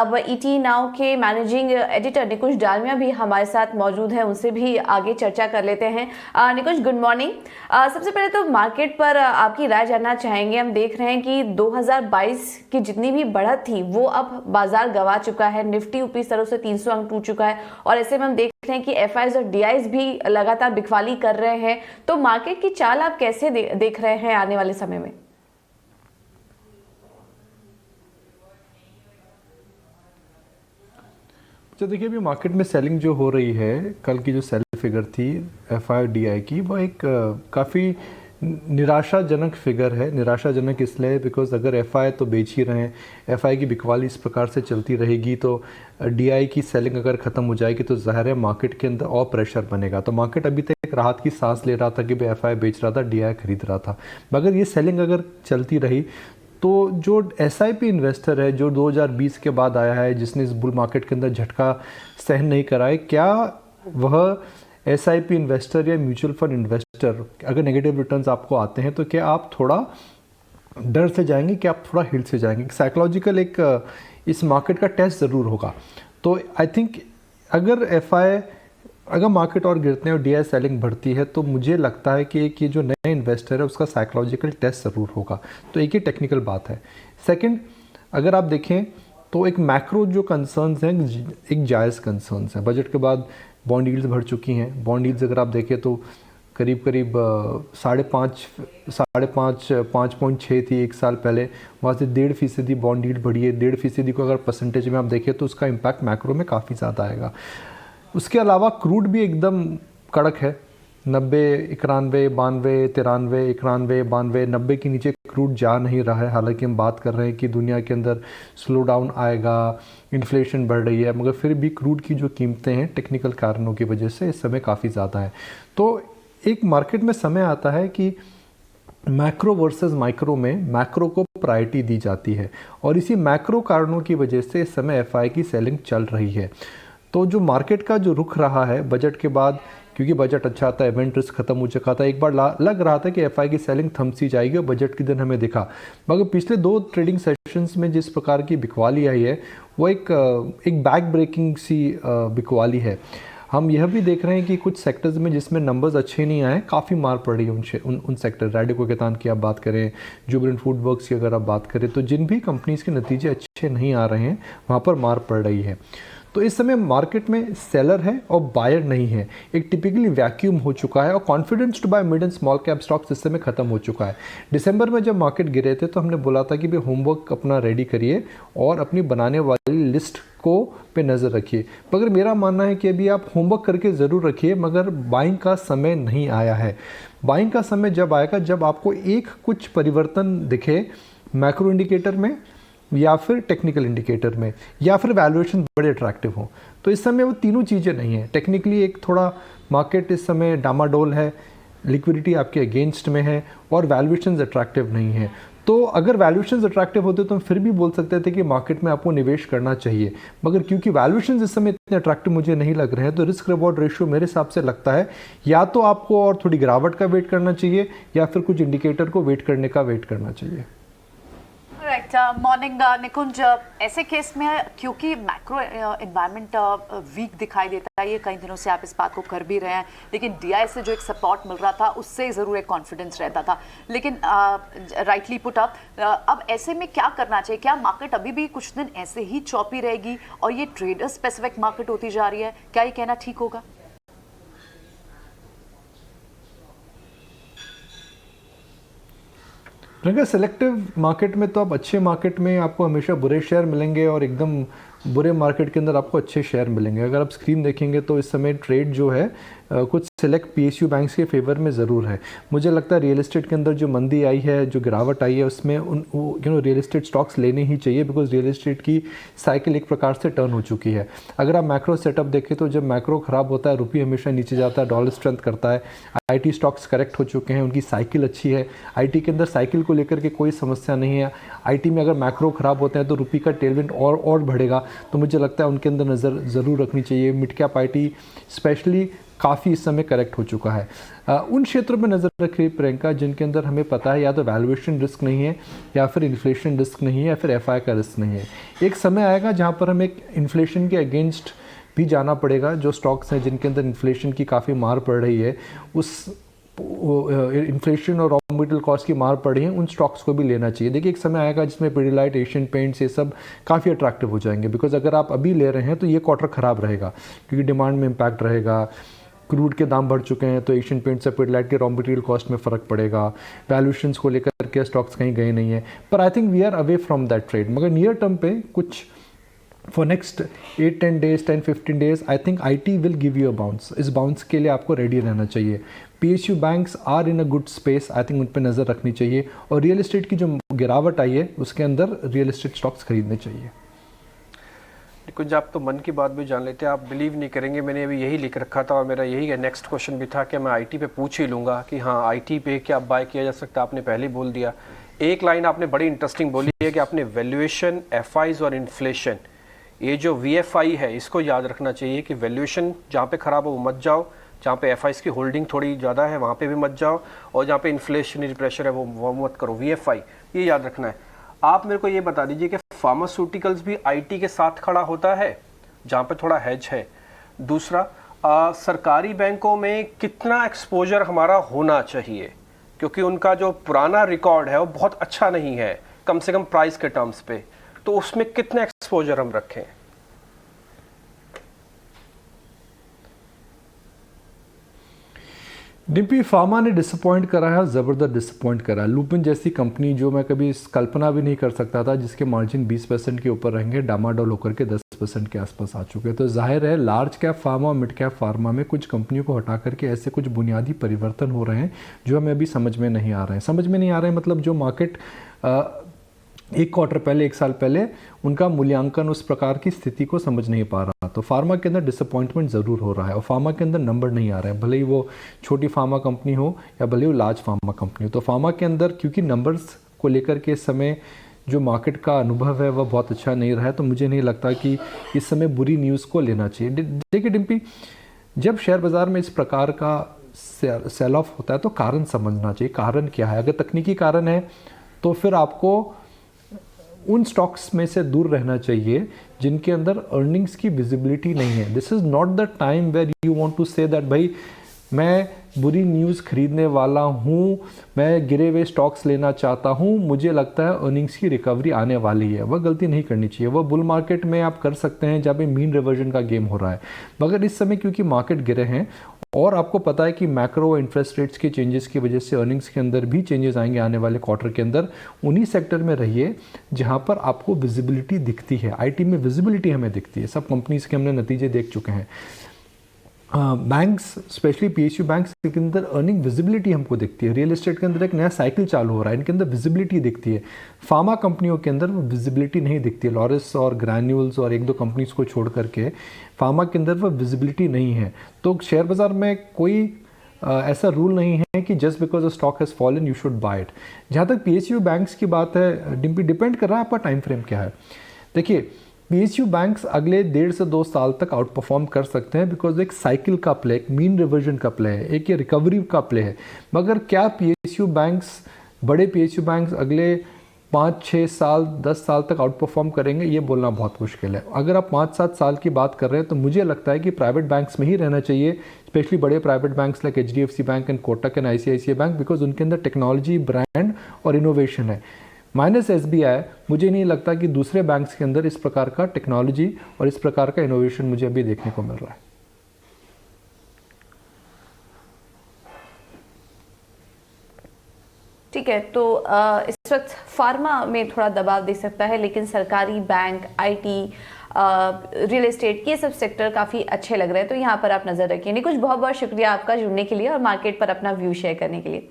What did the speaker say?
अब ET now के managing editor निकुंज डालमिया भी हमारे साथ मौजूद है, उनसे भी आगे चर्चा कर लेते हैं। निकुंज, गुड मॉर्निंग। सबसे पहले तो मार्केट पर आपकी राय जानना चाहेंगे। हम देख रहे हैं कि 2022 की जितनी भी बढ़त थी वो अब बाजार गवा चुका है। निफ्टी ऊपरी स्तरों से 300 अंक टूट चुका है और ऐसे में हम देख रहे हैं कि एफआईज और डीआईज भी लगातार बिकवाली कर रहे हैं। तो मार्केट की चाल आप कैसे देख रहे हैं आने वाले समय में? तो देखिए, अभी मार्केट में सेलिंग जो हो रही है, कल की जो सेल फिगर थी एफ आई और डी आई की, वो एक काफ़ी निराशाजनक फिगर है। निराशाजनक इसलिए बिकॉज अगर एफ आई तो बेच ही रहे हैं, एफ आई की बिकवाली इस प्रकार से चलती रहेगी तो डी आई की सेलिंग अगर ख़त्म हो जाएगी तो ज़ाहिर है मार्केट के अंदर और प्रेशर बनेगा। तो मार्केट अभी तक एक राहत की सांस ले रहा था कि भाई एफ आई बेच रहा था, डी आई खरीद रहा था। मगर ये सेलिंग अगर चलती रही तो जो एसआईपी इन्वेस्टर है जो 2020 के बाद आया है, जिसने इस बुल मार्केट के अंदर झटका सहन नहीं करा है, क्या वह एसआईपी इन्वेस्टर या म्यूचुअल फंड इन्वेस्टर अगर नेगेटिव रिटर्न्स आपको आते हैं तो क्या आप थोड़ा डर से जाएंगे, क्या आप थोड़ा हिल से जाएंगे? साइकोलॉजिकल एक इस मार्केट का टेस्ट ज़रूर होगा। तो आई थिंक अगर मार्केट और गिरते हैं और डी आई सेलिंग बढ़ती है तो मुझे लगता है कि एक ये जो नया इन्वेस्टर है उसका साइकोलॉजिकल टेस्ट ज़रूर होगा। तो एक ये टेक्निकल बात है। सेकंड, अगर आप देखें तो एक मैक्रो जो कंसर्न्स हैं, एक जायज़ कंसर्न्स हैं। बजट के बाद बॉन्ड यील्ड्स बढ़ चुकी हैं। बॉन्ड यील्ड्स अगर आप देखें तो करीब 5.6 थी एक साल पहले, वहाँ से 1.5% बॉन्ड यील्ड बढ़ी है। 1.5% को अगर परसेंटेज में आप देखें तो उसका इम्पैक्ट मैक्रो में काफ़ी ज़्यादा आएगा। उसके अलावा क्रूड भी एकदम कड़क है। 90, 91, 92, 93, 91, 92, 90 के नीचे क्रूड जा नहीं रहा है। हालांकि हम बात कर रहे हैं कि दुनिया के अंदर स्लो डाउन आएगा, इन्फ्लेशन बढ़ रही है, मगर फिर भी क्रूड की जो कीमतें हैं टेक्निकल कारणों की वजह से इस समय काफ़ी ज़्यादा है। तो एक मार्केट में समय आता है कि मैक्रो वर्सेस माइक्रो में मैक्रो को प्रायोरिटी दी जाती है और इसी मैक्रो कारणों की वजह से इस समय एफआई की सेलिंग चल रही है। तो जो मार्केट का जो रुख रहा है बजट के बाद, क्योंकि बजट अच्छा था, इवेंट रिस्क खत्म हो चुका था, एक बार लग रहा था कि एफआई की सेलिंग थम सी जाएगी और बजट के दिन हमें दिखा। मगर पिछले 2 ट्रेडिंग सेशंस में जिस प्रकार की बिकवाली आई है वो एक बैक ब्रेकिंग सी बिकवाली है। हम यह भी देख रहे हैं कि कुछ सेक्टर्स में जिसमें नंबर्स अच्छे नहीं आए, काफ़ी मार पड़ रही है उन सेक्टर। रैडिको केतान की आप बात करें, जुबिलेंट फूड वर्क्स की अगर आप बात करें, तो जिन भी कंपनीज़ के नतीजे अच्छे नहीं आ रहे हैं वहाँ पर मार पड़ रही है। तो इस समय मार्केट में सेलर है और बायर नहीं है। एक टिपिकली वैक्यूम हो चुका है और confidence to buy mid and small cap stocks इस समय खत्म हो चुका है। दिसंबर में जब मार्केट गिरे थे तो हमने बोला था कि भाई होमवर्क अपना रेडी करिए और अपनी बनाने वाली लिस्ट को पे नज़र रखिए। मगर मेरा मानना है कि अभी आप होमवर्क करके ज़रूर रखिए, मगर बाइंग का समय नहीं आया है। बाइंग का समय जब आएगा जब आपको एक कुछ परिवर्तन दिखे मैक्रो इंडिकेटर में या फिर टेक्निकल इंडिकेटर में या फिर वैल्यूएशन बड़े अट्रैक्टिव हो। तो इस समय वो तीनों चीज़ें नहीं हैं। टेक्निकली एक थोड़ा मार्केट इस समय डामाडोल है, लिक्विडिटी आपके अगेंस्ट में है और वैल्यूएशंस अट्रैक्टिव नहीं है। तो अगर वैल्यूएशंस अट्रैक्टिव होते तो हम फिर भी बोल सकते थे कि मार्केट में आपको निवेश करना चाहिए। मगर क्योंकि वैल्यूएशंस इस समय इतने अट्रैक्टिव मुझे नहीं लग रहे हैं तो रिस्क रिवॉर्ड रेशियो मेरे हिसाब से लगता है या तो आपको और थोड़ी गिरावट का वेट करना चाहिए या फिर कुछ इंडिकेटर को वेट करना चाहिए। राइट, मॉर्निंग निकुंज। ऐसे केस में क्योंकि मैक्रो एनवायरनमेंट वीक दिखाई देता है, ये कई दिनों से आप इस बात को कर भी रहे हैं, लेकिन डीआई से जो एक सपोर्ट मिल रहा था उससे ज़रूर एक कॉन्फिडेंस रहता था। लेकिन राइटली पुट अप, अब ऐसे में क्या करना चाहिए? क्या मार्केट अभी भी कुछ दिन ऐसे ही चौपी रहेगी और ये ट्रेडर स्पेसिफिक मार्केट होती जा रही है? क्या ये कहना ठीक होगा? प्रियंका, सेलेक्टिव मार्केट में तो आप अच्छे मार्केट में आपको हमेशा बुरे शेयर मिलेंगे और एकदम बुरे मार्केट के अंदर आपको अच्छे शेयर मिलेंगे। अगर आप स्क्रीन देखेंगे तो इस समय ट्रेड जो है कुछ सिलेक्ट पीएसयू बैंक्स के फेवर में ज़रूर है। मुझे लगता है रियल एस्टेट के अंदर जो मंदी आई है, जो गिरावट आई है, उसमें रियल एस्टेट स्टॉक्स लेने ही चाहिए बिकॉज रियल एस्टेट की साइकिल एक प्रकार से टर्न हो चुकी है। अगर आप मैक्रो सेटअप देखें तो जब मैक्रो ख़राब होता है रुपये हमेशा नीचे जाता है, डॉलर स्ट्रेंथ करता है। आईटी स्टॉक्स करेक्ट हो चुके हैं, उनकी साइकिल अच्छी है। आईटी के अंदर साइकिल को लेकर के कोई समस्या नहीं है। आईटी में अगर मैक्रो ख़राब होते हैं तो रुपये का टेलविंड और बढ़ेगा। तो मुझे लगता है उनके अंदर नज़र ज़रूर रखनी चाहिए। मिड कैप आईटी स्पेशली काफ़ी इस समय करेक्ट हो चुका है। उन क्षेत्रों में नज़र रखिए प्रियंका जिनके अंदर हमें पता है या तो वैल्यूएशन रिस्क नहीं है, या फिर इन्फ्लेशन रिस्क नहीं है, या फिर एफआई का रिस्क नहीं है। एक समय आएगा जहाँ पर हमें इन्फ्लेशन के अगेंस्ट भी जाना पड़ेगा। जो स्टॉक्स हैं जिनके अंदर इन्फ्लेशन की काफ़ी मार पड़ रही है, उस इन्फ्लेशन और रॉ मटेरियल कॉस्ट की मार पड़ी है, उन स्टॉक्स को भी लेना चाहिए। देखिए एक समय आएगा जिसमें पिडिलाइट, एशियन पेंट्स, ये सब काफ़ी अट्रैक्टिव हो जाएंगे, बिकॉज अगर आप अभी ले रहे हैं तो ये क्वार्टर ख़राब रहेगा क्योंकि डिमांड में इम्पैक्ट रहेगा। क्रूड के दाम बढ़ चुके हैं तो एशियन पेंट्स से पिडिलाइट के रॉ मटेरियल कॉस्ट में फ़र्क पड़ेगा। वैल्यूएशंस को लेकर के स्टॉक्स कहीं गए नहीं है, पर I think we are away from that trade. मगर नियर टर्म पे कुछ for next 8-10 days, 10-15 days, I think IT will give you a bounce. इस बाउंस के लिए आपको रेडी रहना चाहिए। PSU banks are in a good space, I think उन पर नज़र रखनी चाहिए। और रियल एस्टेट की जो गिरावट आई है उसके अंदर रियल एस्टेट स्टॉक्स खरीदने चाहिए। कुछ आप तो मन की बात भी जान लेते हैं, आप बिलीव नहीं करेंगे, मैंने अभी यही लिख रखा था और मेरा यही नेक्स्ट क्वेश्चन भी था कि मैं IT पे पूछ ही लूँगा कि हाँ IT पे क्या बाय किया जा सकता है। आपने पहले ही बोल दिया। एक लाइन आपने बड़ी इंटरेस्टिंग बोली है कि आपने वैल्यूएशन, FIs और इन्फ्लेशन, ये जो VFI है इसको याद रखना चाहिए कि वैल्यूएशन जहाँ पे ख़राब हो वो मत जाओ, जहाँ पे FIs की होल्डिंग थोड़ी ज़्यादा है वहाँ पे भी मत जाओ, और जहाँ पे इन्फ्लेशनरी प्रेशर है वो मत करो। VFI ये याद रखना है। आप मेरे को ये बता दीजिए कि फार्मास्यूटिकल्स भी IT के साथ खड़ा होता है जहाँ पे थोड़ा हेज है। दूसरा, सरकारी बैंकों में कितना एक्सपोजर हमारा होना चाहिए, क्योंकि उनका जो पुराना रिकॉर्ड है वो बहुत अच्छा नहीं है, कम से कम प्राइस के टर्म्स पे, तो उसमें कितना एक्सपोजर हम रखें? डिम्पी, फार्मा ने डिसअपॉइंट करा है, ज़बरदस्त डिसअपॉइंट करा है। लुपिन जैसी कंपनी जो मैं कभी कल्पना भी नहीं कर सकता था, जिसके मार्जिन 20% के ऊपर रहेंगे, डामाडोल होकर के 10% के आसपास आ चुके हैं। तो जाहिर है लार्ज कैप फार्मा और मिड कैप फार्मा में कुछ कंपनियों को हटा करके ऐसे कुछ बुनियादी परिवर्तन हो रहे हैं जो हमें अभी समझ में नहीं आ रहे हैं। समझ में नहीं आ रहे हैं मतलब जो मार्केट एक क्वार्टर पहले, एक साल पहले उनका मूल्यांकन उस प्रकार की स्थिति को समझ नहीं पा रहा। तो फार्मा के अंदर डिसअपॉइंटमेंट ज़रूर हो रहा है और फार्मा के अंदर नंबर नहीं आ रहे हैं, भले ही वो छोटी फार्मा कंपनी हो या भले ही वो लार्ज फार्मा कंपनी हो। तो फार्मा के अंदर क्योंकि नंबर्स को लेकर के इस समय जो मार्केट का अनुभव है वह बहुत अच्छा नहीं रहा है, तो मुझे नहीं लगता कि इस समय बुरी न्यूज़ को लेना चाहिए। देखिए डिम्पी, जब शेयर बाज़ार में इस प्रकार का सेल ऑफ होता है तो कारण समझना चाहिए, कारण क्या है। अगर तकनीकी कारण है तो फिर आपको उन स्टॉक्स में से दूर रहना चाहिए जिनके अंदर अर्निंग्स की विजिबिलिटी नहीं है। This is not the time where you want to say that भाई मैं बुरी न्यूज़ खरीदने वाला हूँ, मैं गिरे हुए स्टॉक्स लेना चाहता हूँ, मुझे लगता है अर्निंग्स की रिकवरी आने वाली है। वह गलती नहीं करनी चाहिए। वह बुल मार्केट में आप कर सकते हैं जहाँ पे मीन रिवर्जन का गेम हो रहा है, मगर इस समय क्योंकि मार्केट गिरे हैं और आपको पता है कि मैक्रो इंटरेस्ट रेट्स के चेंजेस की वजह से अर्निंग्स के अंदर भी चेंजेस आएंगे आने वाले क्वार्टर के अंदर, उन्हीं सेक्टर में रहिए जहां पर आपको विजिबिलिटी दिखती है। IT में विजिबिलिटी हमें दिखती है, सब कंपनीज के हमने नतीजे देख चुके हैं। बैंक्स, स्पेशली PSU बैंक्स के अंदर अर्निंग विजिबिलिटी हमको दिखती है। रियल एस्टेट के अंदर एक नया साइकिल चालू हो रहा है, इनके अंदर विजिबिलिटी दिखती है। फार्मा कंपनियों के अंदर वो विजिबिलिटी नहीं दिखती है। लॉरिस और ग्रैन्यूल्स और एक दो कंपनीज को छोड़ करके फार्मा के अंदर वो विजिबिलिटी नहीं है। तो शेयर बाज़ार में कोई ऐसा रूल नहीं है कि just because a stock has fallen you should buy it. जहाँ तक PSU बैंक्स की बात है डिम्पी, डिपेंड कर रहा है आपका टाइम फ्रेम क्या है। देखिए PSU बैंक्स अगले 1.5 से 2 साल तक आउट परफॉर्म कर सकते हैं बिकॉज एक साइकिल का प्ले, एक मीन रिवर्जन का प्ले है, एक ये रिकवरी का प्ले है। मगर क्या PSU बैंक्स, बड़े PSU बैंक्स अगले 5-6 साल 10 साल तक आउट परफॉर्म करेंगे, ये बोलना बहुत मुश्किल है। अगर आप 5-7 साल की बात कर रहे हैं तो मुझे लगता है कि प्राइवेट बैंक्स में ही रहना चाहिए, स्पेशली बड़े private banks like HDFC bank and Kotak and ICICI bank, because उनके अंदर टेक्नोलॉजी, ब्रांड और इनोवेशन है। माइनस SBI, मुझे नहीं लगता कि दूसरे बैंक्स के अंदर इस प्रकार का टेक्नोलॉजी और इस प्रकार का इनोवेशन मुझे अभी देखने को मिल रहा है। ठीक है, तो इस वक्त फार्मा में थोड़ा दबाव दे सकता है, लेकिन सरकारी बैंक, IT, रियल एस्टेट, ये सब सेक्टर काफ़ी अच्छे लग रहे हैं, तो यहाँ पर आप नज़र रखिए। नहीं कुछ बहुत बहुत शुक्रिया आपका जुड़ने के लिए और मार्केट पर अपना व्यू शेयर करने के लिए।